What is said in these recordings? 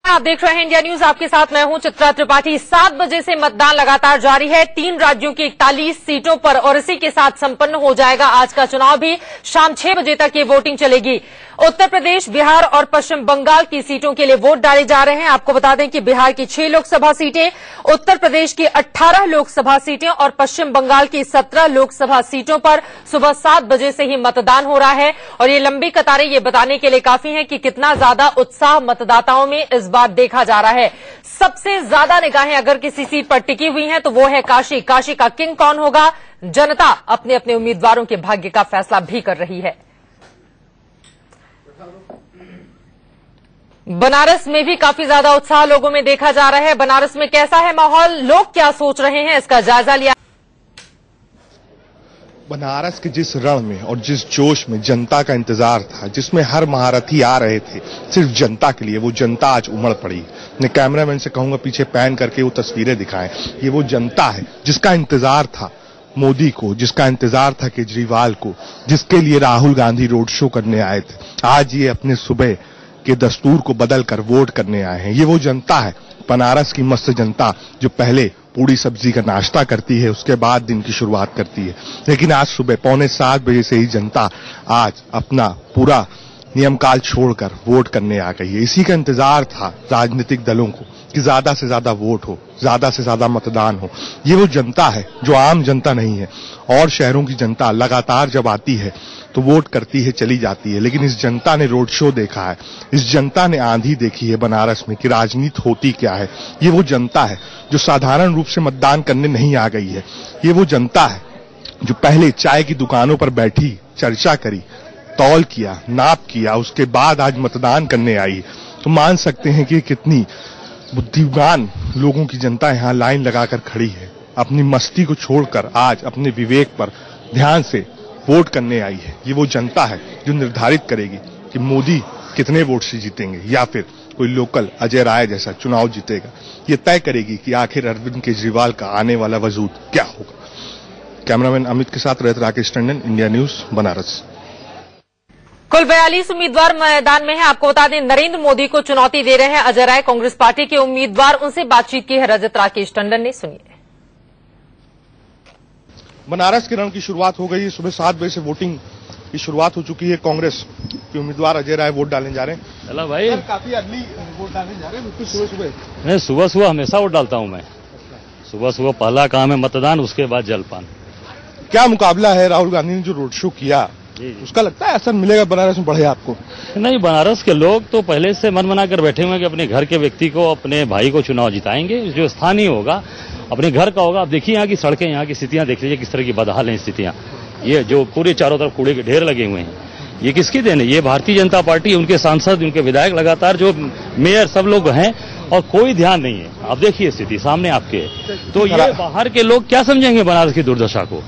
आप देख रहे हैं इंडिया न्यूज, आपके साथ मैं हूं चित्रा त्रिपाठी। 7 बजे से मतदान लगातार जारी है। 3 राज्यों की 41 सीटों पर और इसी के साथ संपन्न हो जाएगा आज का चुनाव भी। शाम 6 बजे तक ये वोटिंग चलेगी। उत्तर प्रदेश, बिहार और पश्चिम बंगाल की सीटों के लिए वोट डाले जा रहे हैं। आपको बता दें कि बिहार की 6 लोकसभा सीटें, उत्तर प्रदेश की 18 लोकसभा सीटें और पश्चिम बंगाल की 17 लोकसभा सीटों पर सुबह 7 बजे से ही मतदान हो रहा है। और ये लंबी कतारें ये बताने के लिए काफी हैं कि कितना ज्यादा उत्साह मतदाताओं में इस बार देखा जा रहा है। सबसे ज्यादा निगाहें अगर किसी सीट पर टिकी हुई हैं तो वो है काशी। काशी का किंग कौन होगा? जनता अपने अपने उम्मीदवारों के भाग्य का फैसला भी कर रही है। बनारस में भी काफी ज्यादा उत्साह लोगों में देखा जा रहा है। बनारस में कैसा है माहौल, लोग क्या सोच रहे हैं, इसका जायजा लिया। बनारस के जिस रण में और जिस जोश में जनता का इंतजार था, जिसमें हर महारथी आ रहे थे सिर्फ जनता के लिए, वो जनता आज उमड़ पड़ी। मैं कैमरामैन से कहूंगा पीछे पैन करके वो तस्वीरें दिखाएं। ये वो जनता है जिसका इंतजार था मोदी को, जिसका इंतजार था केजरीवाल को, जिसके लिए राहुल गांधी रोड शो करने आए थे। आज ये अपने सुबह के दस्तूर को बदलकर वोट करने आए हैं। ये वो जनता है, बनारस की मस्त जनता, जो पहले पूरी सब्जी का नाश्ता करती है, उसके बाद दिन की शुरुआत करती है। लेकिन आज सुबह 6:45 बजे से ही जनता आज अपना पूरा नियम काल छोड़कर वोट करने आ गई है। इसी का इंतजार था राजनीतिक दलों को कि ज्यादा से ज्यादा वोट हो, ज्यादा से ज्यादा मतदान हो। ये वो जनता है जो आम जनता नहीं है। और शहरों की जनता लगातार जब आती है तो वोट करती है, चली जाती है, लेकिन इस जनता ने रोड शो देखा है, इस जनता ने आंधी देखी है बनारस में कि राजनीति होती क्या है। ये वो जनता है जो साधारण रूप से मतदान करने नहीं आ गई है। ये वो जनता है जो पहले चाय की दुकानों पर बैठी, चर्चा करी, तौल किया, नाप किया, उसके बाद आज मतदान करने आई। तो मान सकते हैं कि कितनी बुद्धिमान लोगों की जनता यहाँ लाइन लगाकर खड़ी है। अपनी मस्ती को छोड़कर आज अपने विवेक पर ध्यान से वोट करने आई है। ये वो जनता है जो निर्धारित करेगी कि मोदी कितने वोट से जीतेंगे या फिर कोई लोकल अजय राय जैसा चुनाव जीतेगा। ये तय करेगी कि आखिर अरविंद केजरीवाल का आने वाला वजूद क्या होगा। कैमरामैन अमित के साथ रहते राकेश टंडन, इंडिया न्यूज, बनारस। कुल 42 उम्मीदवार मैदान में हैं। आपको बता दें नरेंद्र मोदी को चुनौती दे रहे हैं अजय राय, कांग्रेस पार्टी के उम्मीदवार। उनसे बातचीत की है रजत राकेश टंडन ने, सुनिए। बनारस के रण की शुरुआत हो गई है। सुबह 7 बजे से वोटिंग की शुरुआत हो चुकी है। कांग्रेस के उम्मीदवार अजय राय वोट डालने जा रहे हैं। चला भाई, काफी अर्ली वोट डालने जा रहे हैं। सुबह नहीं, सुबह हमेशा वोट डालता हूं मैं। सुबह पहला काम है मतदान, उसके बाद जलपान। क्या मुकाबला है? राहुल गांधी ने जो रोड शो किया उसका लगता है असर मिलेगा बनारस में बढ़े आपको? नहीं, बनारस के लोग तो पहले से मन बना कर बैठे हुए हैं कि अपने घर के व्यक्ति को, अपने भाई को चुनाव जिताएंगे। जो स्थानीय होगा अपने घर का होगा। आप देखिए यहाँ की सड़कें, यहाँ की स्थितियां देख लीजिए किस तरह की बदहाल है स्थितियां। ये जो पूरे चारों तरफ कूड़े के ढेर लगे हुए हैं, ये किसकी देन है? ये भारतीय जनता पार्टी, उनके सांसद, उनके विधायक, लगातार जो मेयर सब लोग हैं और कोई ध्यान नहीं है। आप देखिए स्थिति सामने आपके। तो ये बाहर के लोग क्या समझेंगे बनारस की दुर्दशा को?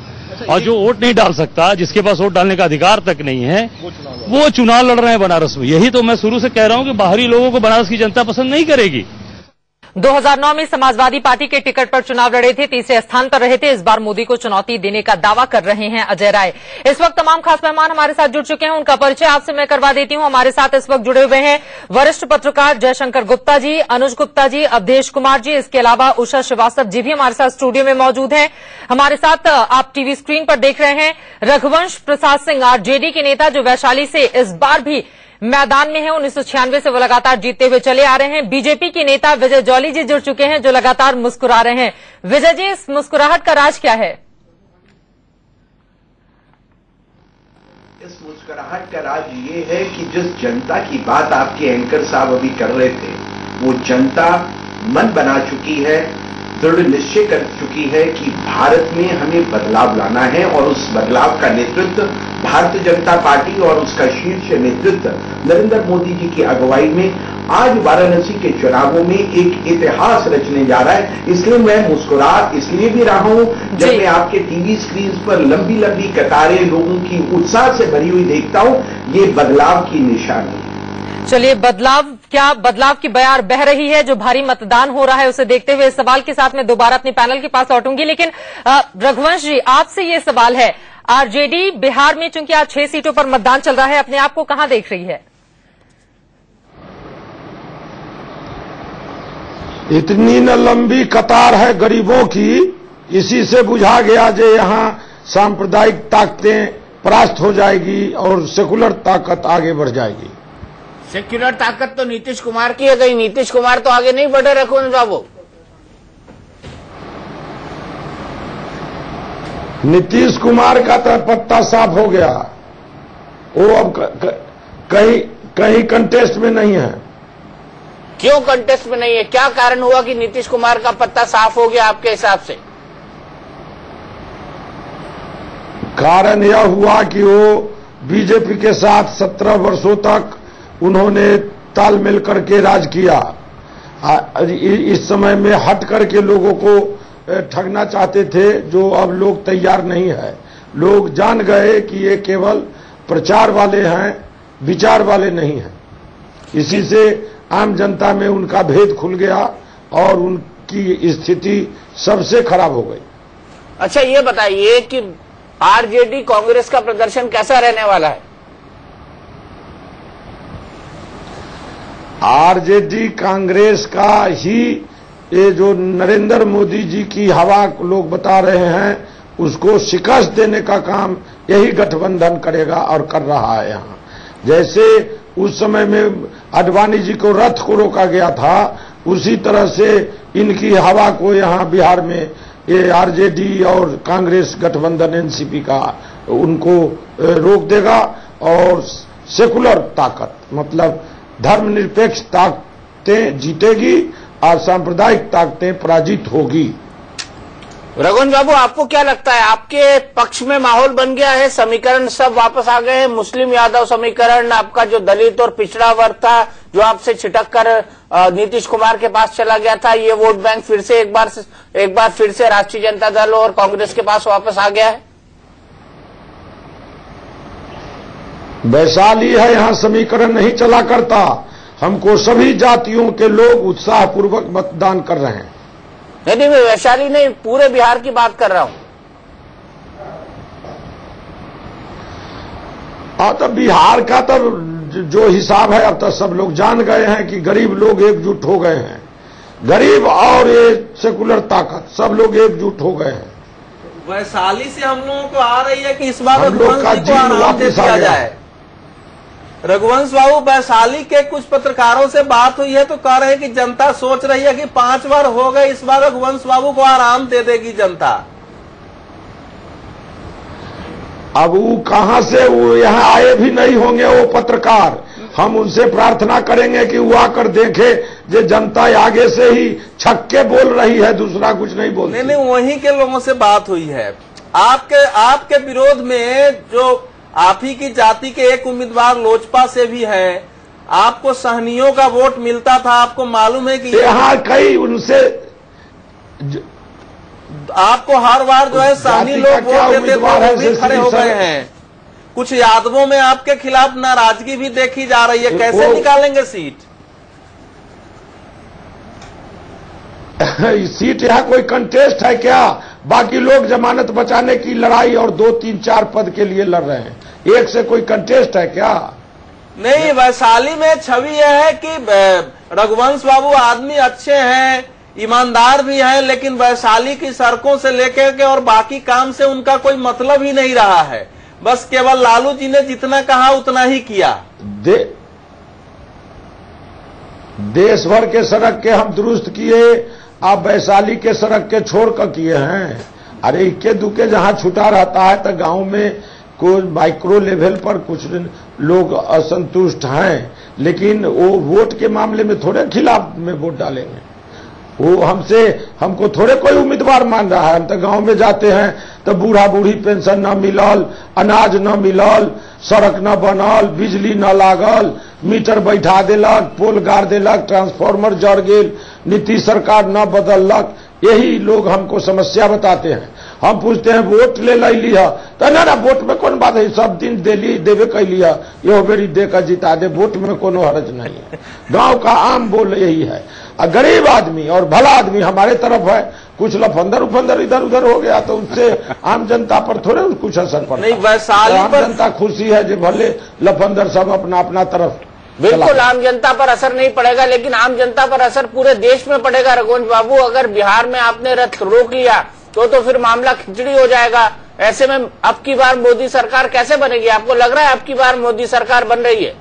और जो वोट नहीं डाल सकता, जिसके पास वोट डालने का अधिकार तक नहीं है, वो चुनाव लड़ रहे हैं बनारस में। यही तो मैं शुरू से कह रहा हूं कि बाहरी लोगों को बनारस की जनता पसंद नहीं करेगी। 2009 में समाजवादी पार्टी के टिकट पर चुनाव लड़े थे, तीसरे स्थान पर रहे थे। इस बार मोदी को चुनौती देने का दावा कर रहे हैं अजय राय। इस वक्त तमाम खास मेहमान हमारे साथ जुड़ चुके हैं, उनका परिचय आपसे मैं करवा देती हूं। हमारे साथ इस वक्त जुड़े हुए हैं वरिष्ठ पत्रकार जयशंकर गुप्ता जी, अनुज गुप्ता जी, अवधेश कुमार जी, इसके अलावा उषा श्रीवास्तव जी भी हमारे साथ स्टूडियो में मौजूद हैं। हमारे साथ आप टीवी स्क्रीन पर देख रहे हैं रघुवंश प्रसाद सिंह, आरजेडी के नेता, जो वैशाली से इस बार भी मैदान में है। 1996 से वो लगातार जीतते हुए चले आ रहे हैं। बीजेपी के नेता विजय जौली जी जुड़ चुके हैं, जो लगातार मुस्कुरा रहे हैं। विजय जी, इस मुस्कुराहट का राज क्या है? इस मुस्कुराहट का राज ये है कि जिस जनता की बात आपके एंकर साहब अभी कर रहे थे, वो जनता मन बना चुकी है, दृढ़ निश्चय कर चुकी है कि भारत में हमें बदलाव लाना है। और उस बदलाव का नेतृत्व भारतीय जनता पार्टी और उसका शीर्ष नेतृत्व नरेंद्र मोदी जी की अगुवाई में आज वाराणसी के चुनावों में एक इतिहास रचने जा रहा है। इसलिए मैं मुस्कुरा इसलिए भी रहा हूं जब मैं आपके टीवी स्क्रीन पर लंबी लंबी कतारें लोगों की उत्साह से भरी हुई देखता हूं। ये बदलाव की निशानी है। चलिए, बदलाव की बयार बह रही है। जो भारी मतदान हो रहा है उसे देखते हुए इस सवाल के साथ मैं दोबारा अपने पैनल के पास लौटूंगी। लेकिन रघुवंश जी, आपसे ये सवाल है, आरजेडी बिहार में चूंकि आज 6 सीटों पर मतदान चल रहा है, अपने आप को कहां देख रही है? इतनी न लंबी कतार है गरीबों की, इसी से बुझा गया जे यहाँ सांप्रदायिक ताकतें परास्त हो जाएगी और सेकुलर ताकत आगे बढ़ जाएगी। सेक्युलर ताकत तो नीतीश कुमार की है, कहीं नीतीश कुमार तो आगे नहीं बढ़े रघुवंश बाबू? नीतीश कुमार का तो पत्ता साफ हो गया, वो अब कहीं कंटेस्ट में नहीं है। क्यों कंटेस्ट में नहीं है? क्या कारण हुआ कि नीतीश कुमार का पत्ता साफ हो गया आपके हिसाब से? कारण यह हुआ कि वो बीजेपी के साथ 17 वर्षों तक उन्होंने तालमेल करके राज किया। इस समय में हट करके लोगों को ठगना चाहते थे, जो अब लोग तैयार नहीं है। लोग जान गए कि ये केवल प्रचार वाले हैं, विचार वाले नहीं हैं। इसी से आम जनता में उनका भेद खुल गया और उनकी स्थिति सबसे खराब हो गई। अच्छा, ये बताइए कि आरजेडी कांग्रेस का प्रदर्शन कैसा रहने वाला है? आरजेडी कांग्रेस का ही ये जो नरेंद्र मोदी जी की हवा लोग बता रहे हैं, उसको शिकस्त देने का काम यही गठबंधन करेगा और कर रहा है। यहाँ जैसे उस समय में आडवाणी जी को रथ को रोका गया था, उसी तरह से इनकी हवा को यहाँ बिहार में ये आरजेडी और कांग्रेस गठबंधन एनसीपी का उनको रोक देगा और सेकुलर ताकत मतलब धर्मनिरपेक्ष ताकतें जीतेगी और सांप्रदायिक ताकतें पराजित होगी। रघुवंश बाबू, आपको क्या लगता है, आपके पक्ष में माहौल बन गया है? समीकरण सब वापस आ गए हैं? मुस्लिम यादव समीकरण, आपका जो दलित और पिछड़ा वर्ग था जो आपसे छिटक कर नीतीश कुमार के पास चला गया था, ये वोट बैंक फिर से एक बार फिर से राष्ट्रीय जनता दल और कांग्रेस के पास वापस आ गया है? वैशाली है, यहाँ समीकरण नहीं चला करता। हमको सभी जातियों के लोग उत्साहपूर्वक मतदान कर रहे हैं। नहीं, मैं वैशाली नहीं, पूरे बिहार की बात कर रहा हूं। तो बिहार का तो जो हिसाब है अब तो सब लोग जान गए हैं कि गरीब लोग एकजुट हो गए हैं। गरीब और ये सेकुलर ताकत सब लोग एकजुट हो गए हैं। वैशाली से हम लोगों को आ रही है कि इस बार हम लोग का जीवन वापस आ गया है। रघुवंश बाबू, वैशाली के कुछ पत्रकारों से बात हुई है तो कह रहे हैं कि जनता सोच रही है कि 5 बार हो गए, इस बार रघुवंश बाबू को आराम दे देगी जनता। अब वो कहां से, वो यहाँ आए भी नहीं होंगे वो पत्रकार। हम उनसे प्रार्थना करेंगे कि वो आकर देखे जो जनता आगे से ही छक्के बोल रही है, दूसरा कुछ नहीं बोलती। नहीं, वहीं के लोगों से बात हुई है। आपके विरोध में जो आप ही की जाति के एक उम्मीदवार लोजपा से भी है, आपको सहनियों का वोट मिलता था। आपको मालूम है कि यहाँ कई उनसे आपको हर बार जो है सहनी लोग वोट देते थे, वो भी खड़े हो गए हैं। कुछ यादवों में आपके खिलाफ नाराजगी भी देखी जा रही है, कैसे निकालेंगे सीट? सीट यहाँ कोई कंटेस्ट है क्या? बाकी लोग जमानत बचाने की लड़ाई और 2, 3, 4 पद के लिए लड़ रहे हैं। एक से कोई कंटेस्ट है क्या? नहीं, वैशाली में छवि यह है कि रघुवंश बाबू आदमी अच्छे हैं, ईमानदार भी हैं, लेकिन वैशाली की सड़कों से लेकर के और बाकी काम से उनका कोई मतलब ही नहीं रहा है। बस केवल लालू जी ने जितना कहा उतना ही किया। देश भर के सड़क के हम दुरुस्त किए, आप वैशाली के सड़क के छोड़ कर किए हैं। अरे इक्के दुक्के जहां छुटा रहता है तो गांव में कोई माइक्रो लेवल पर कुछ लोग असंतुष्ट हैं, लेकिन वो वोट के मामले में थोड़े खिलाफ में वोट डालेंगे। वो हमको थोड़े कोई उम्मीदवार मान रहा है। हम तो गांव में जाते हैं तो बूढ़ा बूढ़ी पेंशन न मिलल, अनाज न मिलल, सड़क न बनल, बिजली न लागल, मीटर बैठा देलक, पोल गाड़ देलक, ट्रांसफार्मर जड़ गेल, नीतीश सरकार न बदललक। यही लोग हमको समस्या बताते हैं। हम पूछते हैं वोट ले ली है तो ना वोट में कौन बात है, सब दिन देवे कैली है, यो बेरी दे कर जिता दे, वोट में कोनो हर्ज नहीं है। गांव का आम बोल यही है। गरीब आदमी और भला आदमी हमारे तरफ है। कुछ लफंदर उफंदर इधर उधर हो गया तो उससे आम जनता पर थोड़े कुछ असर पड़ता नहीं। वैशाली आम जनता खुशी है जो भले लफंदर सब अपना अपना तरफ बिल्कुल आम जनता पर असर नहीं पड़ेगा, लेकिन आम जनता पर असर पूरे देश में पड़ेगा। रघुवंश बाबू, अगर बिहार में आपने रथ रोक लिया तो फिर मामला खिचड़ी हो जाएगा। ऐसे में अब की बार मोदी सरकार कैसे बनेगी? आपको लग रहा है अब की बार मोदी सरकार बन रही है?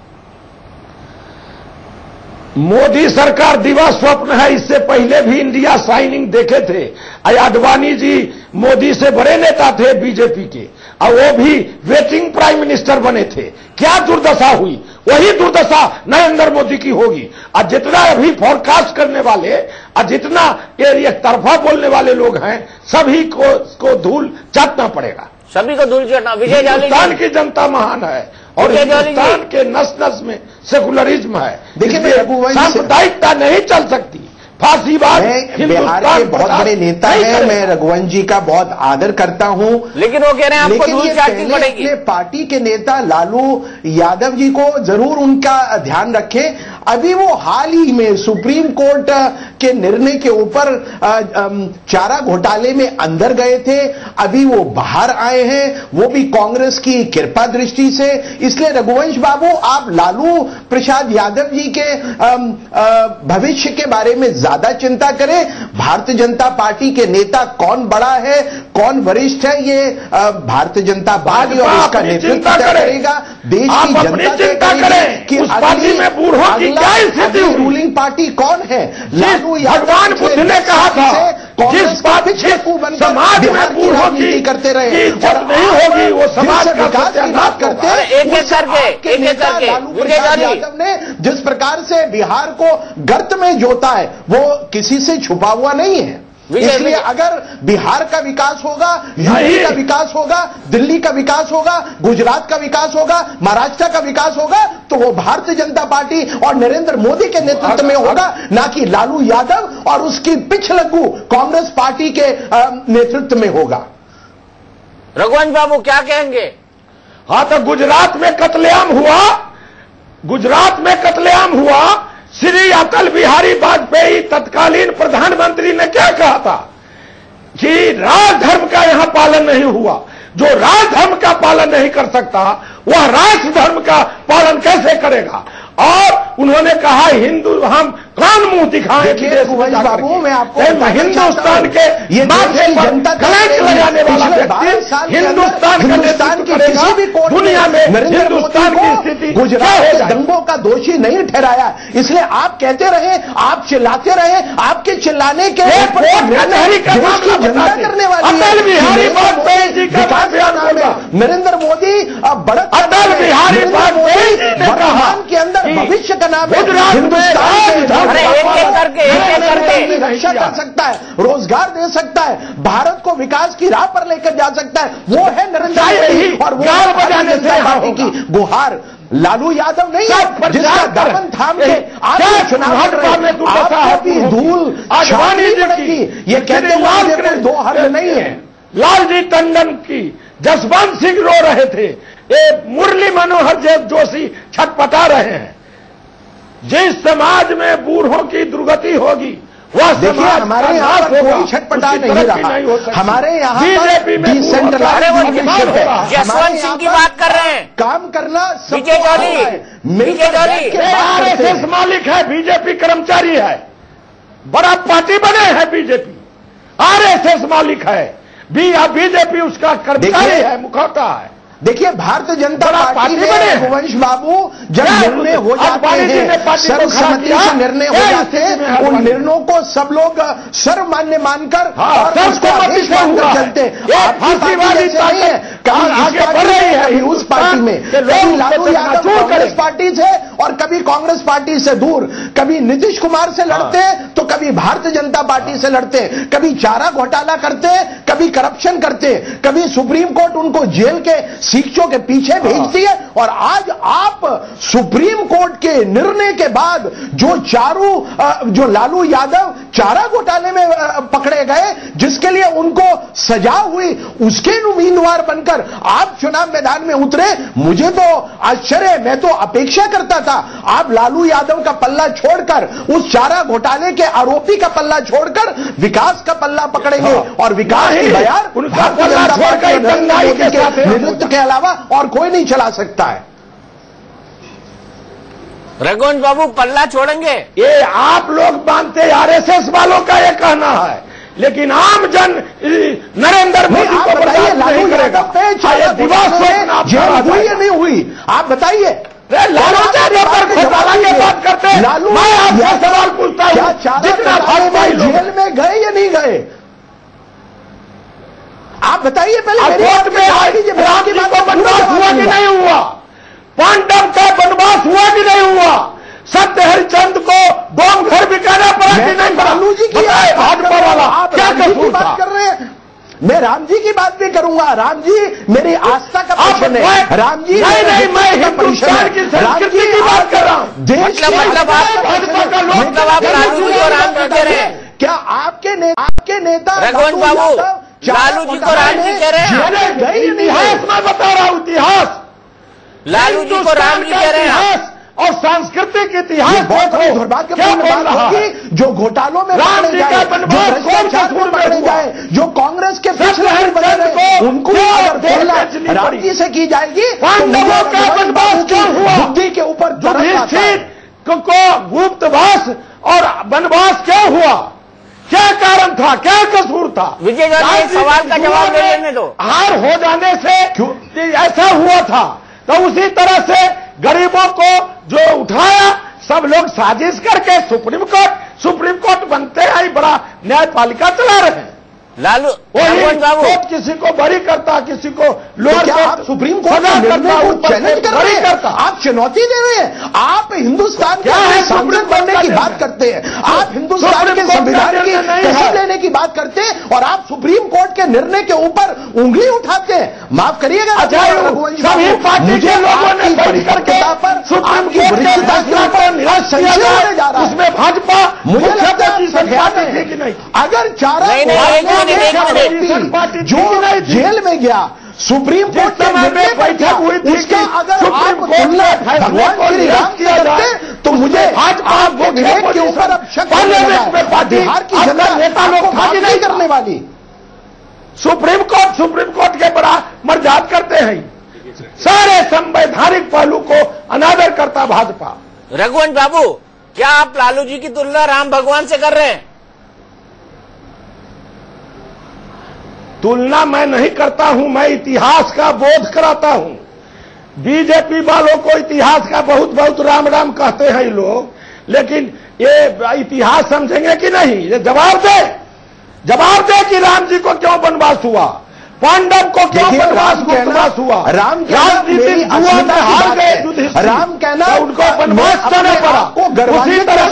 मोदी सरकार दिवा स्वप्न है। इससे पहले भी इंडिया शाइनिंग देखे थे। अडवाणी जी मोदी से बड़े नेता थे बीजेपी के, और वो भी वेटिंग प्राइम मिनिस्टर बने थे। क्या दुर्दशा हुई, वही दुर्दशा नरेंद्र मोदी की होगी। और जितना अभी फोरकास्ट करने वाले और जितना ये एक तरफा बोलने वाले लोग हैं, सभी को धूल चाटना पड़ेगा। सभी को धूल चाटना। विजय जाली, हिंदुस्तान की जनता महान है और हिंदुस्तान के नस नस में सेकुलरिज्म है। देखिए, सांप्रदायिकता नहीं चल सकती। फांसीवाद बिहार के बहुत बड़े नेता हैं, मैं रघुवंश जी का बहुत आदर करता हूं, लेकिन वो कह रहे हैं आपको धूल चाटनी पड़ेगी। अपने पार्टी के नेता लालू यादव जी को जरूर उनका ध्यान रखें। अभी वो हाल ही में सुप्रीम कोर्ट के निर्णय के ऊपर चारा घोटाले में अंदर गए थे, अभी वो बाहर आए हैं, वो भी कांग्रेस की कृपा दृष्टि से। इसलिए रघुवंश बाबू, आप लालू प्रसाद यादव जी के भविष्य के बारे में ज्यादा चिंता करें। भारतीय जनता पार्टी के नेता कौन बड़ा है, कौन वरिष्ठ है, ये भारतीय जनता पार्टी और इसका नेतृत्व तय करेगा। देश की जनता तय करेगी कि अगली रूलिंग पार्टी कौन है। लालू भगवान बुद्ध ने कहा था, जिस बात समाज में बूढ़ों की करते रहे और नहीं होगी वो समाज का विकास की बात करते हैं। लालू प्रसाद यादव ने जिस प्रकार से बिहार को गर्त में जोता है, वो किसी से छुपा हुआ नहीं है। इसलिए अगर बिहार का विकास होगा, यूपी का विकास होगा, दिल्ली का विकास होगा, गुजरात का विकास होगा, महाराष्ट्र का विकास होगा, तो वो भारतीय जनता पार्टी और नरेंद्र मोदी के नेतृत्व में होगा, ना कि लालू यादव और उसकी पिछलग्गू कांग्रेस पार्टी के नेतृत्व में होगा। रघुवंश बाबू क्या कहेंगे? हाँ, तो गुजरात में कत्लेआम हुआ। श्री अटल बिहारी वाजपेयी तत्कालीन प्रधानमंत्री ने क्या कहा था कि राजधर्म का यहां पालन नहीं हुआ। जो राजधर्म का पालन नहीं कर सकता, वह राष्ट्र धर्म का पालन कैसे करेगा? और उन्होंने कहा, हिंदू हम कौन मुंह दिखाएं? बाबू, मैं आपको हिंदुस्तान के माथे पर कलंक लगाने वाला व्यक्ति हिंदुस्तान की किसी भी कोर्ट दुनिया में हिंदुस्तान की स्थिति गुजरात के दंगों का दोषी नहीं ठहराया। इसलिए आप कहते रहे, आप चिल्लाते रहे, आपके चिल्लाने के जनता करने वाली अटल बिहारी वाजपेयी जी का नरेंद्र मोदी अटल बिहारी वाजपेयी वर्तमान के अंदर भविष्य का नाम है। रक्षा कर सकता है, रोजगार दे सकता है, भारत को विकास की राह पर लेकर जा सकता है, वो है नरेंद्र मोदी। और वो भारतीय जनता पार्टी की गुहार लालू यादव नहीं है, जिसका दामन थाम के आप चुनाव लड़ रहे हैं। आपको भी धूल छानी पड़ेगी। ये कहते हुए कोई दो हल नहीं है। लालजी टंडन की जसवंत सिंह रो रहे थे, ये मुरली मनोहर जोशी छटपटा रहे हैं। जिस समाज में बूढ़ों की दुर्गति होगी, वह देखिए, हमारे यहाँ पर कोई छटपटा नहीं रहा। हमारे यहाँ बीजेपी में जसवंत सिंह की बात कर रहे हैं। काम करना आरएसएस मालिक है, बीजेपी कर्मचारी है, बड़ा पार्टी बने हैं बीजेपी, आरएसएस मालिक है, बीजेपी उसका कर्मचारी है, मुखौटा है। देखिए, भारतीय जनता पार्टी में रघुवंश बाबू जब निर्णय हो जाते हैं, सर्वसम्मति से निर्णय हो जाते हैं, उन निर्णयों को सब लोग सर्वमान्य मानकर और उसको आदेश मानकर चलते हैं। आपकी पार्टी जैसे नहीं है, कभी आगे बढ़ रही है उस पार्टी में, कभी लालू यादव कांग्रेस पार्टी से और कभी कांग्रेस पार्टी से दूर, कभी नीतीश कुमार से लड़ते हैं तो कभी भारतीय जनता पार्टी से लड़ते हैं, कभी चारा घोटाला करते हैं, कभी करप्शन करते हैं, कभी सुप्रीम कोर्ट उनको जेल के शिक्षों के पीछे भेजती है। और आज आप सुप्रीम कोर्ट के निर्णय के बाद जो लालू यादव चारा घोटाले में पकड़े गए, जिसके लिए उनको सजा हुई, उसके उम्मीदवार बनकर आप चुनाव मैदान में उतरे। मुझे तो आश्चर्य, मैं तो अपेक्षा करता था आप लालू यादव का पल्ला छोड़कर, उस चारा घोटाले के आरोपी का पल्ला छोड़कर विकास का पल्ला पकड़ेंगे और विकास की बयार भारतीय जनता पार्टी के नेतृत्व के अलावा और कोई नहीं चला सकता है। रघुवंश बाबू पल्ला छोड़ेंगे? ये आप लोग मानते आरएसएस वालों का ये कहना है, लेकिन आम जन नरेंद्र मोदी को बर्दाश्त नहीं करेगा। जेल हुई या नहीं हुई आप बताइए। लालू पेपर घोटाला की बात करते हैं, मैं आपसे सवाल पूछता हूं, जितना भाजपा जेल में गए या नहीं गए आप बताइए। पहले कोर्ट में राम जी को वनवास हुआ कि नहीं हुआ? पांडव का वनवास हुआ कि नहीं हुआ? सत्य हरिचंद को डोम घर बिकाना पड़ा कि नहीं? लालू जी की भाजपा वाला क्या बात कर रहे हैं? मैं राम जी की बात भी करूंगा। राम जी मेरी आस्था का प्रश्न है। राम जी नहीं, मैं हिंदुस्तान की संस्कृति की बात कर रहा हूं। देश मतलब आप लालू जी को राम जी कह रहे हैं? क्या आपके नेता रघुवंश बाबू लालू जी को राम जी कह रहे हैं? इतिहास मैं बता रहा हूं, इतिहास लालू जी को राम जी कह रहे हैं और सांस्कृतिक इतिहास बहुत दुर्भाग्यपूर्ण बात होगी। जो घोटालों में पकड़े जाए, जो भ्रष्टाचार में पकड़े जाए, जो कांग्रेस के पिछले उनको अगर राम जी से की जाएगी तो बुद्धि के ऊपर को गुप्तवास और वनवास क्यों हुआ? क्या कारण था? क्या कसूर था? विजय जी सवाल का जवाब दे लेने दो। हार हो जाने से ऐसा हुआ था, तो उसी तरह से गरीबों को जो उठाया सब लोग साजिश करके सुप्रीम कोर्ट बनते हैं, बड़ा न्यायपालिका चला रहे हैं। लालू कोर्ट किसी को बरी करता, किसी को लोअर कोर्ट सुप्रीम कोर्ट को चैलेंज कर रहे हैं, आप चुनौती दे रहे हैं। आप हिंदुस्तान के सांसद बनने की बात करते हैं, आप हिंदुस्तान के संविधान की तहसील लेने की बात करते हैं और आप सुप्रीम कोर्ट के निर्णय के ऊपर उंगली उठाते हैं। माफ करिएगा, मुझे लोगों ने परिकर्ता पर आपकी वरिष्ठता के ऊपर संशय होने जा रहा है। इसमें भाजपा मुझे लगता है कि नहीं, अगर चारा जो जेल में गया सुप्रीम कोर्ट के निर्णय बैठक हुई थी, उसका अगर आप तुलना भगवान श्री राम की करते तो मुझे आपको विवेक के ऊपर अब शक होने लगा। बिहार की जनता नेता लोग भागी नहीं करने वाली। सुप्रीम कोर्ट के बड़ा मर्याद करते हैं, सारे संवैधानिक पहलू को अनादर करता भाजपा। रघुवंश बाबू, क्या आप लालू जी की तुलना राम भगवान से कर रहे हैं? तुलना मैं नहीं करता हूं, मैं इतिहास का बोध कराता हूं। बीजेपी वालों को इतिहास का बहुत राम राम कहते हैं लोग, लेकिन ये इतिहास समझेंगे कि नहीं? ये जवाब दे कि राम जी को क्यों वनवास हुआ, पांडव को क्यों वनवास हुआ? राजनीतिक जुआ में हार गए, राम कहना उनको वनवास जाना पड़ा। उसी तरह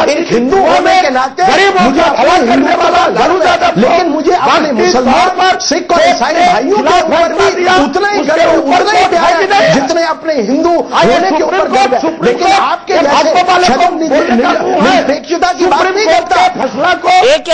एक हिंदू होने के नाते मुझे भला करने वाला लालू यादव, लेकिन मुझे अपने मुसलमान सिख और ईसाई भाइयों के ऊपर भी उतना ही गर्व, उतना ही प्यार जितने अपने हिंदू होने के ऊपर गर्व है। लेकिन आपके निरपेक्षता की बात नहीं करता। फैसला को एक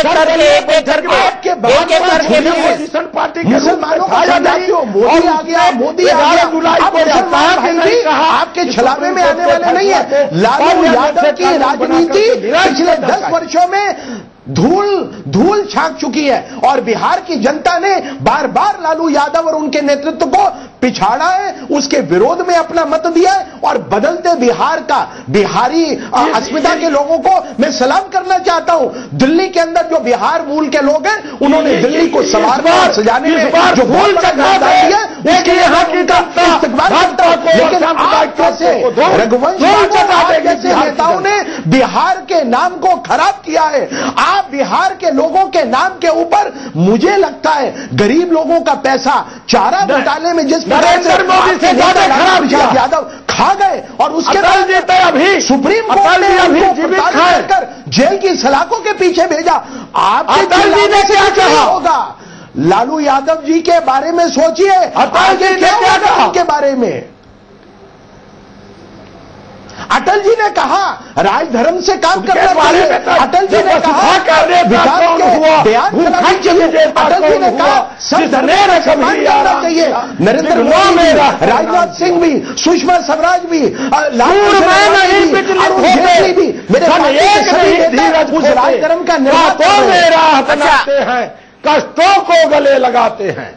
मुसलमानों का समझाइयो, मोदी आ गया, अब मुसलमान भाई आपके छलावे में आने वाले नहीं है। लालू यादव की राजनीति पिछले 10 वर्षों में धूल छाक चुकी है और बिहार की जनता ने बार बार लालू यादव और उनके नेतृत्व को पिछाड़ा है, उसके विरोध में अपना मत दिया है। और बदलते बिहार का, बिहारी अस्मिता के लोगों को मैं सलाम करना चाहता हूं। दिल्ली के अंदर जो बिहार मूल के लोग हैं, उन्होंने दिल्ली को संवारने और सजाने में जो भूल का योगदान दिया, उसके यहाँ की इस्तकबाल करता हूं। लेकिन आप कैसे रघुवंश जैसे नेताओं ने बिहार के नाम को खराब किया है। आप बिहार के लोगों के नाम के ऊपर, मुझे लगता है गरीब लोगों का पैसा चारा घोटाले में जिस यादव खा गए और उसके बाद अभी सुप्रीम कोर्ट ने उनको कर जेल की सलाखों के पीछे भेजा। आपके ने क्या कहा होगा? लालू यादव जी के बारे में सोचिए, आगे क्या होगा उनके बारे में। अटल जी ने कहा राजधर्म से काम करने वाले, अटल जी ने कहा विकास के बयान चलाने चाहिए, अटल जी ने कहा सब सम्मान करना चाहिए। नरेंद्र मोदी, राजनाथ सिंह भी, सुषमा स्वराज भी, जेटली भी, मेरे उस राजधर्म का निर्माण बनाते हैं, कष्टों को गले लगाते हैं।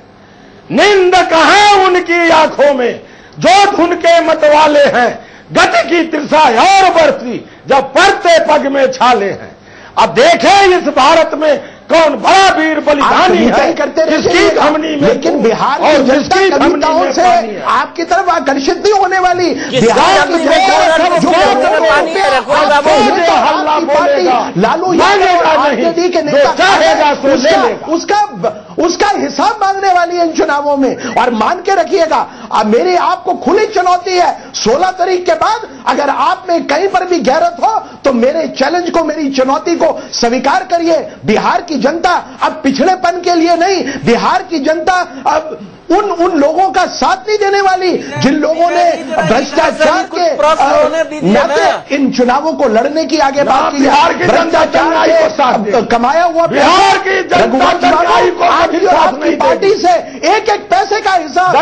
निंदक है उनकी आंखों में जो धुन के मतवाले हैं, गति की तिरछा और बढ़ती जब पड़ते पग में छाले हैं। अब देखें इस भारत में कौन बड़ा वीर बलिदानी है जिसकी धमनी में, लेकिन बिहार की जनता कविताओं से आपकी तरफ आकर्षित नहीं होने वाली। बिहार की लालू यादव आरजेडी के नेता उसका हिसाब मांगने वाली है इन चुनावों में। और मान के रखिएगा, अब मेरी आपको खुली चुनौती है, 16 तारीख के बाद अगर आप में कहीं पर भी गैरत हो तो मेरे चैलेंज को, मेरी चुनौती को स्वीकार करिए। बिहार की जनता अब पिछड़ेपन के लिए नहीं, बिहार की जनता अब उन लोगों का साथ नहीं देने वाली जिन लोगों ने भ्रष्टाचार के नाते इन चुनावों को लड़ने की आगे बात की। बिहार की भ्रष्टाचार के कमाया हुआ बिहार की जनता आपकी पार्टी से एक एक पैसे का हिसाब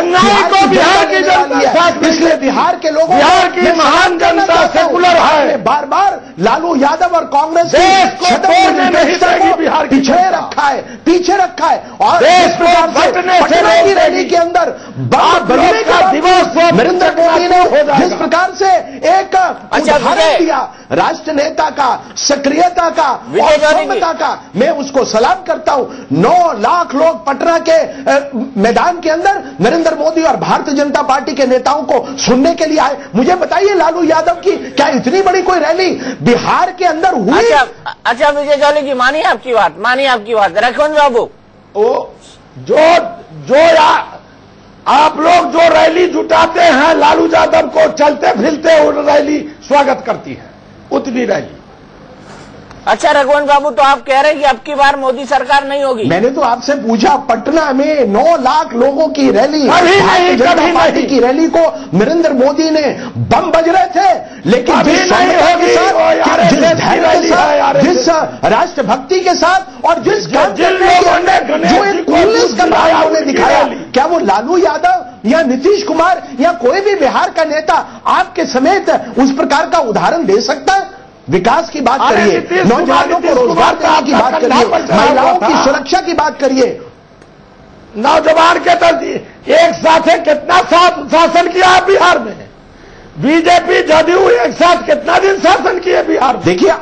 बिहार की जनता, इसलिए बिहार के लोगों, बिहार की महान जनता सेकुलर है। बार बार लालू यादव और कांग्रेस बिहार पीछे रखा है, पीछे रखा है। और इस प्रकार से पटना की रैली के अंदर बनने का दिवस नरेंद्र मोदी ने जिस प्रकार से एक उदाहरण दिया राष्ट्र नेता का, सक्रियता का और क्षमता का, मैं उसको सलाम करता हूं। 9 लाख लोग पटना के मैदान के अंदर नरेंद्र मोदी और भारतीय जनता पार्टी के नेताओं को सुनने के लिए आए। मुझे बताइए, लालू यादव की क्या इतनी बड़ी कोई रैली बिहार के अंदर हुई? अच्छा विजय जॉली जी, मानिए आपकी बात, रघुवंश बाबू, आप लोग जो रैली जुटाते हैं लालू यादव को चलते फिरते वो रैली स्वागत करती है, उतनी रैली। अच्छा रघुवंश बाबू, तो आप कह रहे हैं कि अब की बार मोदी सरकार नहीं होगी? मैंने तो आपसे पूछा, पटना में 9 लाख लोगों की रैली, भारतीय जनता पार्टी की रैली को नरेंद्र मोदी ने बम बज रहे थे, लेकिन जिस धैर्य के साथ, जिस राष्ट्रभक्ति के साथ और जिस जो एक कूलनेस का भाव उन्होंने दिखाया, क्या वो लालू यादव या नीतीश कुमार या कोई भी बिहार का नेता आपके समेत उस प्रकार का उदाहरण दे सकता है? विकास की बात करिए, नौजवानों को रोजगार देने की बात करिए, महिलाओं की सुरक्षा की बात करिए। नौजवान के तो एक साथ कितना शासन किया बिहार में, बीजेपी जदयू एक साथ कितना दिन शासन किए बिहार में? देखिए,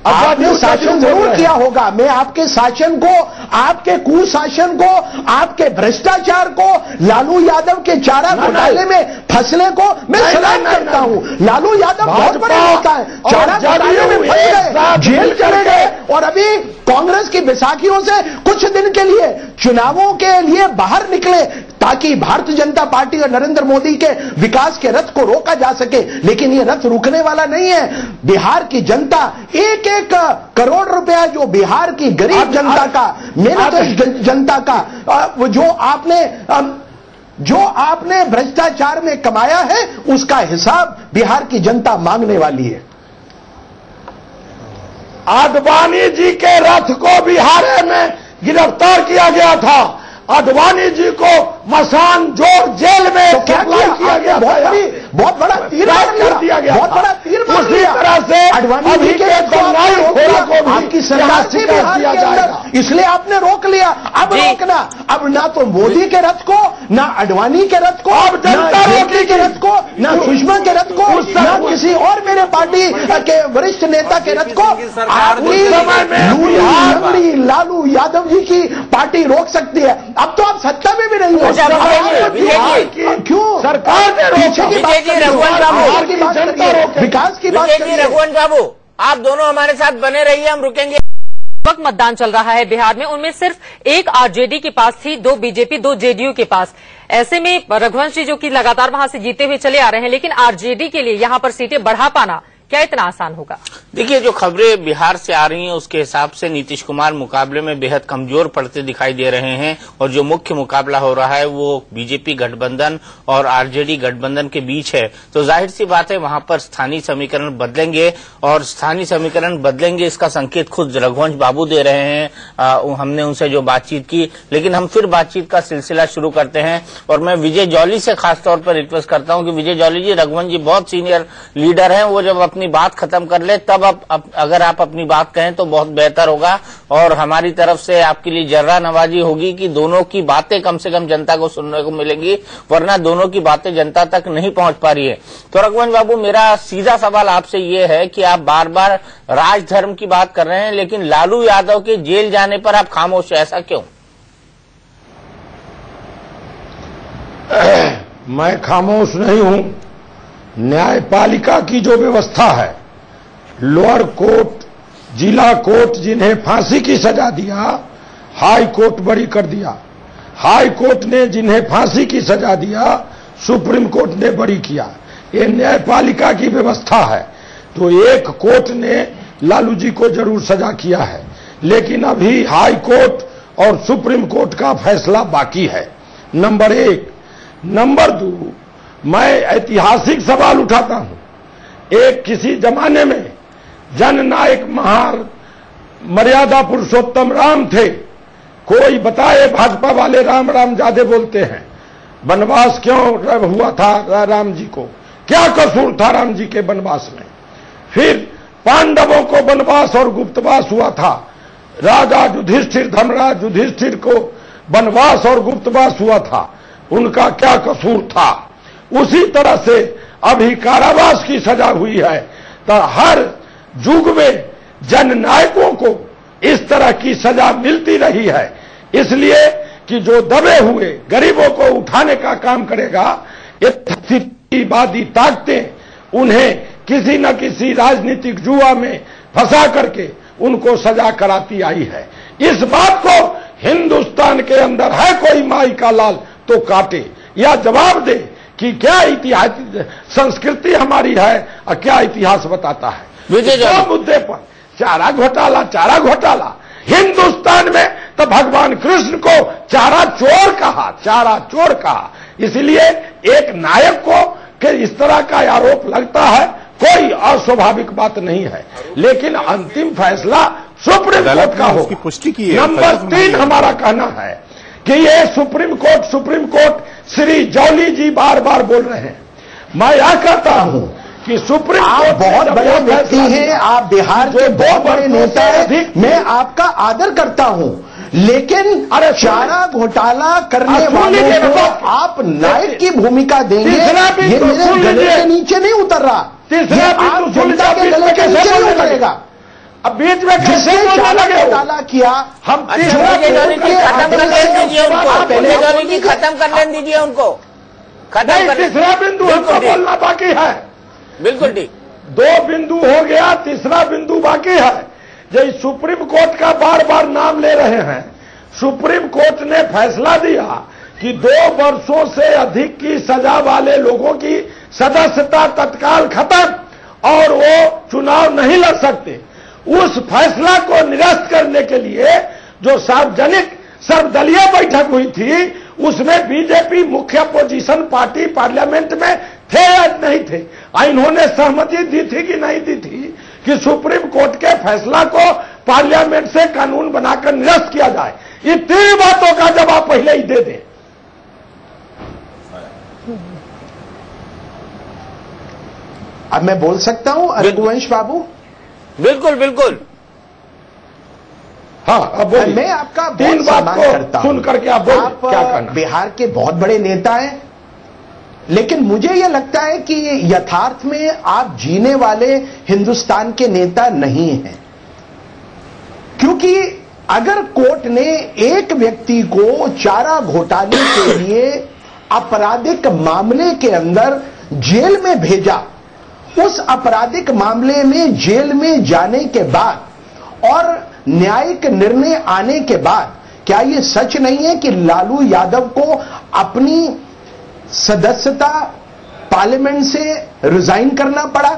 आपने शासन जरूर किया होगा, मैं आपके शासन को, आपके कुशासन को, आपके भ्रष्टाचार को, लालू यादव के चारा घोटाले में फंसने को मैं सलाम करता हूं। लालू यादव बहुत बड़े नेता है, चारा घोटाले में फंस गए, जेल चले गए और अभी कांग्रेस की बैसाखियों से कुछ दिन के लिए चुनावों के लिए बाहर निकले ताकि भारतीय जनता पार्टी और नरेंद्र मोदी के विकास के रथ को रोका जा सके। लेकिन ये रथ रुकने वाला नहीं है। बिहार की जनता, एक एक करोड़ रुपया जो बिहार की गरीब जनता का, मेहनत जनता का, जो आपने भ्रष्टाचार में कमाया है, उसका हिसाब बिहार की जनता मांगने वाली है। आडवाणी जी के रथ को बिहार में गिरफ्तार किया गया था, आडवाणी जी को मसान जोर जेल में तो क्या किया गया? बहुत बड़ा तीर कर दिया गया, बहुत बड़ा तीर मार दिया। उसी तरह से आडवाणी जी के आपकी सरकार से बिहार के अंदर, इसलिए आपने रोक लिया। अब रोकना, अब ना तो मोदी के रथ को, ना आडवाणी के रथ को, ना जेटली के रथ को, ना सुषमा के रथ को, ना किसी और मेरे पार्टी के वरिष्ठ नेता के रथ को लालू यादव जी की पार्टी रोक सकती है। अब तो आप सत्ता में भी नहीं हो। क्यों सरकार ने रोका? विकास की बात करिए। रघुवंश बाबू, आप दोनों हमारे साथ बने रहिए, हम रुकेंगे। वक्त मतदान चल रहा है बिहार में, उनमें सिर्फ एक आरजेडी के पास थी, 2 बीजेपी, 2 जेडीयू के पास। ऐसे में रघुवंश जी जो कि लगातार वहां से जीते हुए चले आ रहे हैं, लेकिन आरजेडी के लिए यहां पर सीटें बढ़ा पाना क्या इतना आसान होगा? देखिए, जो खबरें बिहार से आ रही हैं उसके हिसाब से नीतीश कुमार मुकाबले में बेहद कमजोर पड़ते दिखाई दे रहे हैं और जो मुख्य मुकाबला हो रहा है वो बीजेपी गठबंधन और आरजेडी गठबंधन के बीच है। तो जाहिर सी बात है वहां पर स्थानीय समीकरण बदलेंगे और स्थानीय समीकरण बदलेंगे इसका संकेत खुद रघुवंश बाबू दे रहे हैं। हमने उनसे जो बातचीत की, लेकिन हम फिर बातचीत का सिलसिला शुरू करते हैं और मैं विजय जॉली से खासतौर पर रिक्वेस्ट करता हूं कि विजय जॉली जी, रघुवंश जी बहुत सीनियर लीडर हैं, वो जब अपनी अपनी बात खत्म कर ले, तब अगर आप अपनी बात कहें तो बहुत बेहतर होगा और हमारी तरफ से आपके लिए जर्रा नवाजी होगी कि दोनों की बातें कम से कम जनता को सुनने को मिलेंगी, वरना दोनों की बातें जनता तक नहीं पहुंच पा रही है। तो रघुवंश बाबू, मेरा सीधा सवाल आपसे ये है कि आप बार बार राजधर्म की बात कर रहे हैं, लेकिन लालू यादव के जेल जाने पर आप खामोश हैं, ऐसा क्यों? मैं खामोश नहीं हूं। न्यायपालिका की जो व्यवस्था है, लोअर कोर्ट, जिला कोर्ट जिन्हें फांसी की सजा दिया, हाई कोर्ट बरी कर दिया। हाई कोर्ट ने जिन्हें फांसी की सजा दिया, सुप्रीम कोर्ट ने बरी किया। ये न्यायपालिका की व्यवस्था है। तो एक कोर्ट ने लालू जी को जरूर सजा किया है, लेकिन अभी हाई कोर्ट और सुप्रीम कोर्ट का फैसला बाकी है, नंबर एक। नंबर दो, मैं ऐतिहासिक सवाल उठाता हूं। एक किसी जमाने में जननायक महान मर्यादा पुरुषोत्तम राम थे। कोई बताए, भाजपा वाले राम राम ज्यादा बोलते हैं। वनवास क्यों हुआ था राम जी को? क्या कसूर था राम जी के वनवास में? फिर पांडवों को वनवास और गुप्तवास हुआ था। राजा युधिष्ठिर, धर्मराज युधिष्ठिर को वनवास और गुप्तवास हुआ था। उनका क्या कसूर था? उसी तरह से अभी कारावास की सजा हुई है। तो हर युग में जननायकों को इस तरह की सजा मिलती रही है, इसलिए कि जो दबे हुए गरीबों को उठाने का काम करेगा, यथार्थवादी ताकतें उन्हें किसी न किसी राजनीतिक जुआ में फंसा करके उनको सजा कराती आई है। इस बात को हिंदुस्तान के अंदर है कोई माई का लाल तो काटे, या जवाब दे कि क्या इतिहास संस्कृति हमारी है और क्या इतिहास बताता है। दो मुद्दे पर चारा घोटाला हिंदुस्तान में तो भगवान कृष्ण को चारा चोर कहा। इसलिए एक नायक को कि इस तरह का आरोप लगता है, कोई अस्वाभाविक बात नहीं है, लेकिन अंतिम फैसला सुप्रीम कोर्ट का हो। पुष्टि की है। नंबर 3 हमारा कहना है कि ये सुप्रीम कोर्ट श्री जौली जी बार बार बोल रहे हैं। मैं यह कहता हूं कि सुप्रीम कोर्ट बहुत बड़े व्यक्ति हैं, आप बिहार के बहुत बड़े नेता हैं, मैं आपका आदर करता हूं, लेकिन चारा घोटाला करने वालों को आप नायक की भूमिका देंगे, ये मेरे गले के नीचे नहीं उतर रहा। ये आप जनता के गले के नीचे नहीं उतरेगा। अब बीच में कैसे घोटाला किया, हम खत्म कर लेने दीजिए उनको, तीसरा बिंदु हमको बोलना बाकी है। बिल्कुल ठीक। 2 बिंदु हो गया, तीसरा बिंदु बाकी है। जो सुप्रीम कोर्ट का बार बार नाम ले रहे हैं, सुप्रीम कोर्ट ने फैसला दिया कि 2 वर्षों से अधिक की सजा वाले लोगों की सदस्यता तत्काल खत्म और वो चुनाव नहीं लड़ सकते। उस फैसला को निरस्त करने के लिए जो सार्वजनिक सर्वदलीय बैठक हुई थी, उसमें बीजेपी मुख्य अपोजिशन पार्टी पार्लियामेंट में थे या नहीं थे, इन्होंने सहमति दी थी कि नहीं दी थी कि सुप्रीम कोर्ट के फैसला को पार्लियामेंट से कानून बनाकर निरस्त किया जाए। ये 3 बातों का जवाब पहले ही दे दें। अब मैं बोल सकता हूं रघुवंश बाबू? बिल्कुल बिल्कुल। हाँ, अब मैं आपका बहुत सम्मान करता हूं। सुन करके आप बोल, क्या कहना? बिहार के बहुत बड़े नेता हैं, लेकिन मुझे यह लगता है कि यथार्थ में आप जीने वाले हिंदुस्तान के नेता नहीं हैं, क्योंकि अगर कोर्ट ने एक व्यक्ति को चारा घोटाले के लिए आपराधिक मामले के अंदर जेल में भेजा, उस आपराधिक मामले में जेल में जाने के बाद और न्यायिक निर्णय आने के बाद, क्या यह सच नहीं है कि लालू यादव को अपनी सदस्यता पार्लियामेंट से रिजाइन करना पड़ा?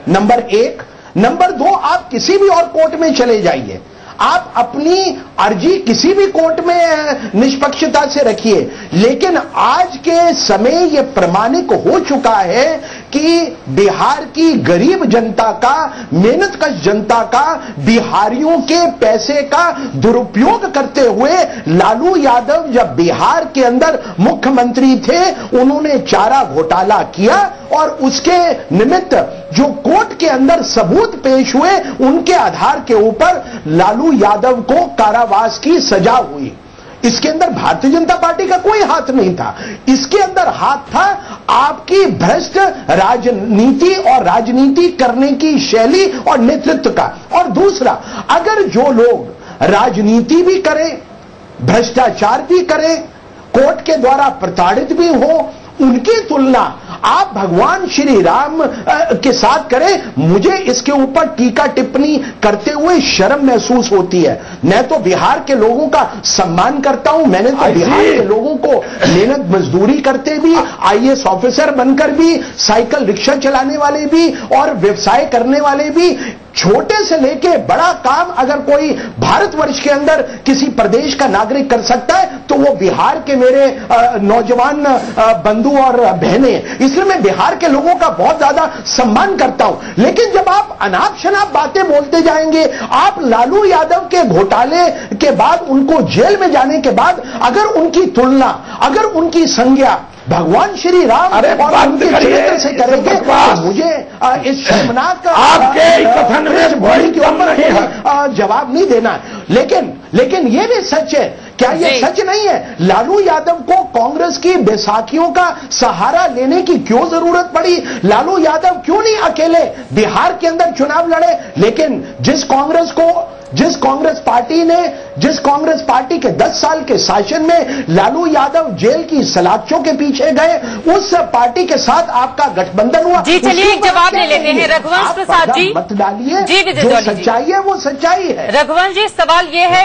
नंबर 1। नंबर 2, आप किसी भी और कोर्ट में चले जाइए, आप अपनी अर्जी किसी भी कोर्ट में निष्पक्षता से रखिए, लेकिन आज के समय यह प्रमाणित हो चुका है कि बिहार की गरीब जनता का, मेहनतकश जनता का, बिहारियों के पैसे का दुरुपयोग करते हुए लालू यादव जब बिहार के अंदर मुख्यमंत्री थे उन्होंने चारा घोटाला किया और उसके निमित्त जो कोर्ट के अंदर सबूत पेश हुए उनके आधार के ऊपर लालू यादव को कारावास की सजा हुई। इसके अंदर भारतीय जनता पार्टी का कोई हाथ नहीं था, इसके अंदर हाथ था आपकी भ्रष्ट राजनीति और राजनीति करने की शैली और नेतृत्व का। और दूसरा, अगर जो लोग राजनीति भी करें, भ्रष्टाचार भी करें, कोर्ट के द्वारा प्रताड़ित भी हो, उनकी तुलना आप भगवान श्री राम के साथ करें, मुझे इसके ऊपर टीका टिप्पणी करते हुए शर्म महसूस होती है। मैं तो बिहार के लोगों का सम्मान करता हूं, मैंने तो बिहार के लोगों को मेहनत मजदूरी करते भी, आईएएस ऑफिसर बनकर भी, साइकिल रिक्शा चलाने वाले भी और व्यवसाय करने वाले भी, छोटे से लेके बड़ा काम अगर कोई भारतवर्ष के अंदर किसी प्रदेश का नागरिक कर सकता है तो वो बिहार के मेरे नौजवान बंधु और बहनें। इसलिए मैं बिहार के लोगों का बहुत ज्यादा सम्मान करता हूं। लेकिन जब आप अनाप शनाप बातें बोलते जाएंगे, आप लालू यादव के घोटाले के बाद उनको जेल में जाने के बाद अगर उनकी तुलना, अगर उनकी संज्ञा भगवान श्री राम और उनके चरित्र से करेंगे तो मुझे इस शर्मनाक आपके कथन में बड़ी जवाब नहीं देना। लेकिन ये भी सच है, क्या ये सच नहीं है? लालू यादव को कांग्रेस की बैसाखियों का सहारा लेने की क्यों जरूरत पड़ी? लालू यादव क्यों नहीं अकेले बिहार के अंदर चुनाव लड़े? लेकिन जिस कांग्रेस पार्टी के 10 साल के शासन में लालू यादव जेल की सलाखों के पीछे गए, उस पार्टी के साथ आपका गठबंधन हुआ। जी चलिए एक जवाब ले लेते हैं रघुवंश प्रसाद जी। मत डालिए, जी विजय जो सच्चाई है वो सच्चाई है। रघुवंश जी, सवाल ये है,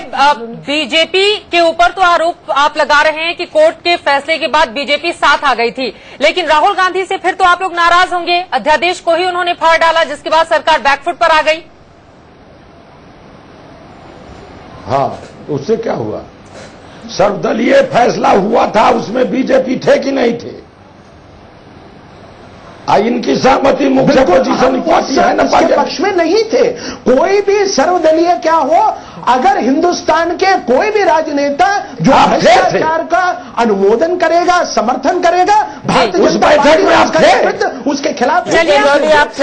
बीजेपी के ऊपर तो आरोप आप लगा रहे हैं कि कोर्ट के फैसले के बाद बीजेपी साथ आ गई थी, लेकिन राहुल गांधी से फिर तो आप लोग नाराज होंगे, अध्यादेश को ही उन्होंने फाड़ डाला जिसके बाद सरकार बैकफुट पर आ गई। हाँ, उससे क्या हुआ? सर्वदलीय फैसला हुआ था, उसमें बीजेपी थे कि नहीं थे? इनकी सहमति मुख्य पोजीशन पार्टी है ना, इसके पक्ष में नहीं थे। कोई भी सर्वदलीय क्या हो, अगर हिंदुस्तान के कोई भी राजनेता जो भ्रष्टाचार का अनुमोदन करेगा, समर्थन करेगा, भारतीय जनता पार्टी उसके खिलाफ। आप थे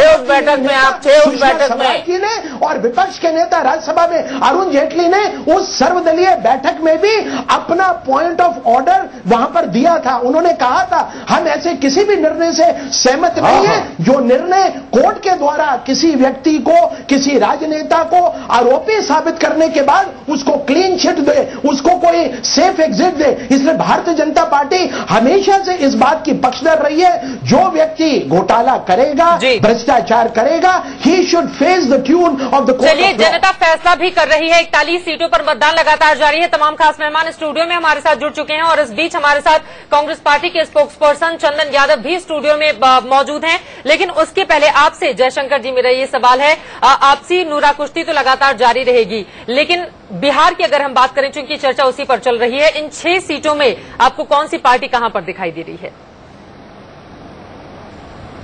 उस बैठक में, आप थे उस बैठक में। ने और विपक्ष के नेता राज्यसभा में अरुण जेटली ने उस सर्वदलीय बैठक में भी अपना पॉइंट ऑफ ऑर्डर वहां पर दिया था। उन्होंने कहा था हम ऐसे किसी भी निर्णय से सहमत नहीं है जो निर्णय कोर्ट के द्वारा किसी व्यक्ति को, किसी राजनेता को आरोपी साबित करने के बाद उसको क्लीन चिट दे, उसको कोई सेफ एग्जिट दे। इसलिए भारतीय जनता पार्टी हमेशा से इस बात की पक्षधर रही है, जो व्यक्ति घोटाला करेगा, भ्रष्टाचार करेगा, he should face the tune of the court. चलिए, जनता फैसला भी कर रही है, 41 सीटों पर मतदान लगातार जारी है। तमाम खास मेहमान स्टूडियो में हमारे साथ जुड़ चुके हैं और इस बीच हमारे साथ कांग्रेस पार्टी के स्पोक्सपर्सन चंदन यादव भी स्टूडियो में मौजूद हैं। लेकिन उसके पहले आपसे जयशंकर जी मेरा ये सवाल है, आपसी नूरा कुश्ती तो लगातार जारी रहेगी, लेकिन बिहार की अगर हम बात करें, चूंकि चर्चा उसी पर चल रही है, इन 6 सीटों में आपको कौन सी पार्टी कहां पर दिखाई दे रही है?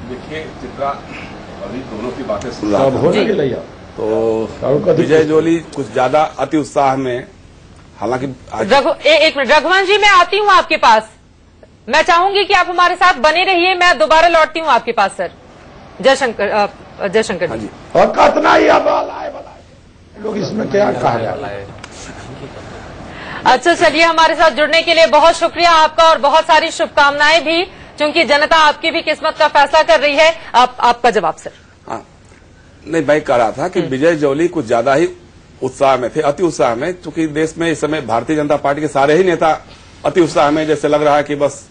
देखिए चित्रा, अभी दोनों की बातें सुन रहा था तो विजय जोली कुछ ज्यादा अति उत्साह में, हालांकि एक मिनट रघुवंश जी, मैं आती हूं आपके पास, मैं चाहूंगी कि आप हमारे साथ बने रहिए, मैं दोबारा लौटती हूं आपके पास सर। जयशंकर जी। और कितना ही लोग इसमें क्या कहा है? अच्छा चलिए, हमारे साथ जुड़ने के लिए बहुत शुक्रिया आपका और बहुत सारी शुभकामनाएं भी, क्योंकि जनता आपकी भी किस्मत का फैसला कर रही है। आपका जवाब सर। हाँ, नहीं, मैं कह रहा था कि विजय जोली कुछ ज्यादा ही उत्साह में थे, अति उत्साह में, क्योंकि देश में इस समय भारतीय जनता पार्टी के सारे ही नेता अति उत्साह में, जैसे लग रहा है कि बस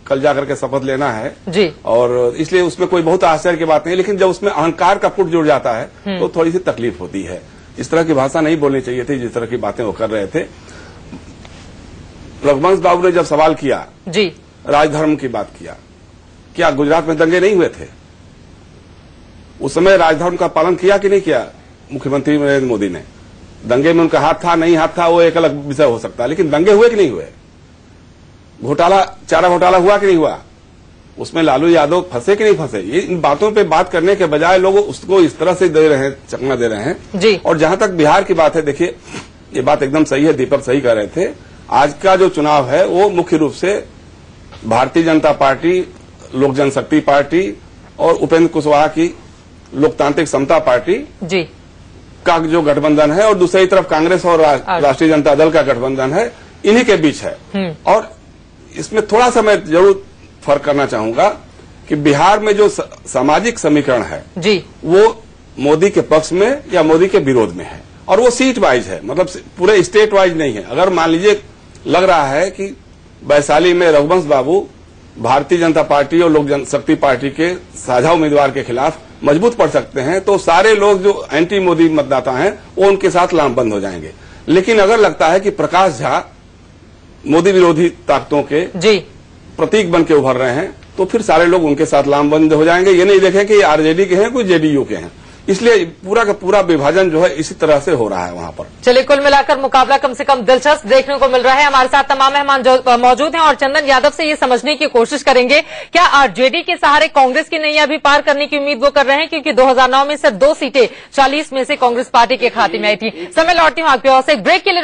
कल जाकर के शपथ लेना है जी। और इसलिए उसमें कोई बहुत आश्चर्य की बात नहीं, लेकिन जब उसमें अहंकार का पुट जुड़ जाता है तो थोड़ी सी तकलीफ होती है। इस तरह की भाषा नहीं बोलनी चाहिए थी जिस तरह की बातें वो कर रहे थे। रघुवंश बाबू ने जब सवाल किया जी, राजधर्म की बात किया, क्या गुजरात में दंगे नहीं हुए थे? उस समय राजधर्म का पालन किया कि नहीं किया मुख्यमंत्री नरेंद्र मोदी ने? दंगे में उनका हाथ था नहीं हाथ था वो एक अलग विषय हो सकता है, लेकिन दंगे हुए कि नहीं हुए? घोटाला, चारा घोटाला हुआ कि नहीं हुआ? उसमें लालू यादव फंसे कि नहीं फंसे, ये इन बातों पे बात करने के बजाय लोग उसको इस तरह से दे रहे हैं, चकमा दे रहे हैं जी। और जहां तक बिहार की बात है, देखिए ये बात एकदम सही है, दीपक सही कह रहे थे। आज का जो चुनाव है वो मुख्य रूप से भारतीय जनता पार्टी, लोक जनशक्ति पार्टी और उपेंद्र कुशवाहा की लोकतांत्रिक समता पार्टी जी का जो गठबंधन है और दूसरी तरफ कांग्रेस और राष्ट्रीय जनता दल का गठबंधन है, इन्हीं के बीच है। और इसमें थोड़ा सा मैं जरूर फर्क करना चाहूंगा कि बिहार में जो सामाजिक समीकरण है जी, वो मोदी के पक्ष में या मोदी के विरोध में है और वो सीट वाइज है, मतलब पूरे स्टेट वाइज नहीं है। अगर मान लीजिए लग रहा है कि वैशाली में रघुवंश बाबू भारतीय जनता पार्टी और लोक जनशक्ति पार्टी के साझा उम्मीदवार के खिलाफ मजबूत पड़ सकते हैं, तो सारे लोग जो एंटी मोदी मतदाता हैं वो उनके साथ लामबंद हो जाएंगे। लेकिन अगर लगता है कि प्रकाश झा मोदी विरोधी ताकतों के जी प्रतीक बन के उभर रहे हैं, तो फिर सारे लोग उनके साथ लामबंद हो जाएंगे। ये नहीं देखें कि आरजेडी के हैं, कोई जेडीयू के हैं। इसलिए पूरा का पूरा विभाजन जो है इसी तरह से हो रहा है वहां पर। चलिए, कुल मिलाकर मुकाबला कम से कम दिलचस्प देखने को मिल रहा है। हमारे साथ तमाम मेहमान मौजूद हैं और चंदन यादव से ये समझने की कोशिश करेंगे, क्या आरजेडी के सहारे कांग्रेस की नैया भी पार करने की उम्मीद वो कर रहे हैं, क्योंकि 2009 में सिर्फ 2 सीटें 40 में से कांग्रेस पार्टी के खाते में आई थी। समय लौटती हूं आपकी ओर से, ब्रेक के लिए